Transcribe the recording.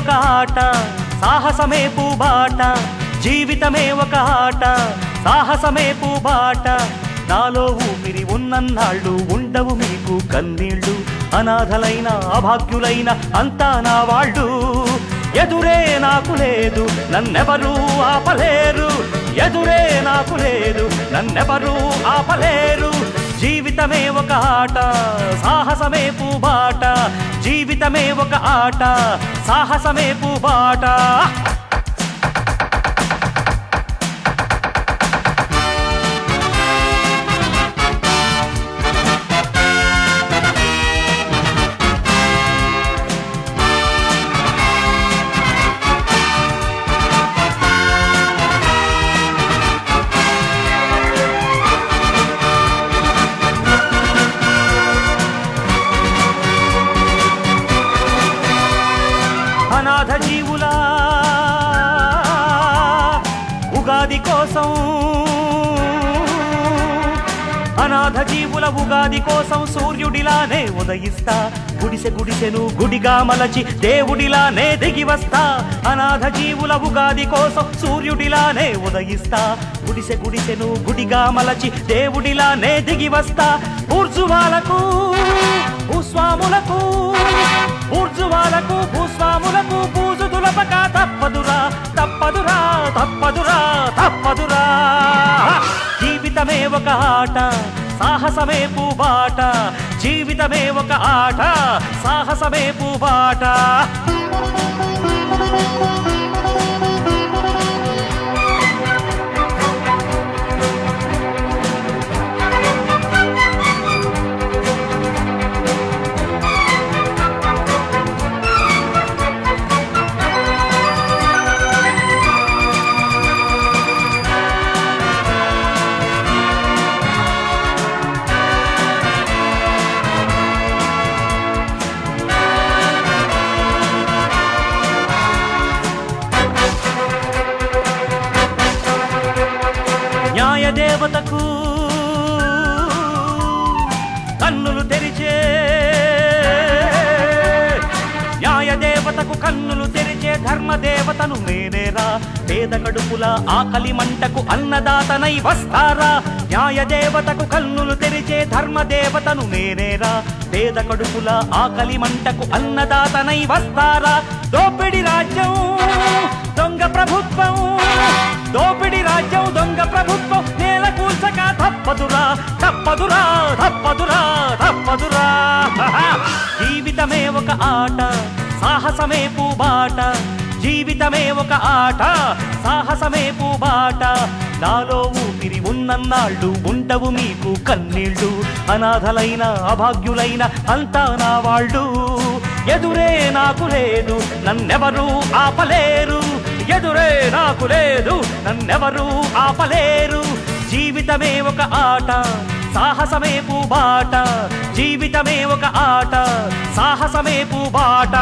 ఒక ఆట సాహసమే పూబాట జీవితమే ఒక ఆట సాహసమే పూబాట నాలో ఊపిరి ఉన్నన్నాళ్ళు ఉండవు మీకు కన్నీళ్ళు అనాథలైన అభాగ్యులైన అంతా నా వాళ్ళు ఎదురే నాకు లేదు నన్నెవరూ ఆపలేరు ఎదురే నాకు లేదు నన్నెవరూ ఆపలేరు జీవితమే ఒక ఆట సాహసమే పూబాట జీవితమే ఒక ఆట సాహసమే పూబాట అనాథ జీవుల ఉగాది కోసం అనాథ జీవుల ఉగాది కోసం సూర్యుడిలానే ఉదయిస్తా గుడిసె గుడిసెను గుడిగా మలచి దేవుడిలానే దిగి వస్తా అనాథ జీవుల ఉగాది కోసం సూర్యుడిలానే ఉదయిస్తా గుడిసె గుడిసెను గుడిగా మలచి దేవుడిలానే దిగి వస్తా ఊర్జువాలకు భూస్వాములకు ఊర్జువాలకు భూస్వాములకు పూజు దులపక తప్పదురా తప్పదురా తప్పదురా తప్పదురా జీవితమే ఒక ఆట సాహసమే పూబాట జీవితమే ఒక ఆట సాహసమే పూబాట న్యాయదేవతకు కన్నులు తెరిచే న్యాయదేవతకు కన్నులు తెరిచే ధర్మదేవతను నేనేరా పేద కడుపుల ఆకలి మంటకు అన్నదాతనై వస్తారా న్యాయదేవతకు కన్నులు తెరిచే ధర్మదేవతను నేనేరా పేద కడుపుల ఆకలి మంటకు అన్నదాతనై వస్తారా దోపిడి రాజ్యం దొంగ ప్రభుత్వం దోపిడి రాజ్యం దొంగ ప్రభుత్వం నేల కూల్చక తప్పదురా తప్పదురా తప్పదురా తప్పదురా జీవితమే ఒక ఆట సాహసమే పూబాట జీవితమే ఒక ఆట సాహసమే పూబాట నాలో ఊపిరి ఉన్నన్నాళ్ళు ఉండవు మీకు కన్నీళ్ళు అనాథలైన అభాగ్యులైన అంతా నా వాళ్ళు ఎదురే నాకు లేదు నన్నెవరూ ఆపలేరు ఎదురే నాకు లేదు నన్నెవరూ ఆపలేరు జీవితమే ఒక ఆట సాహసమే పూబాట జీవితమే ఒక ఆట సాహసమే పూబాట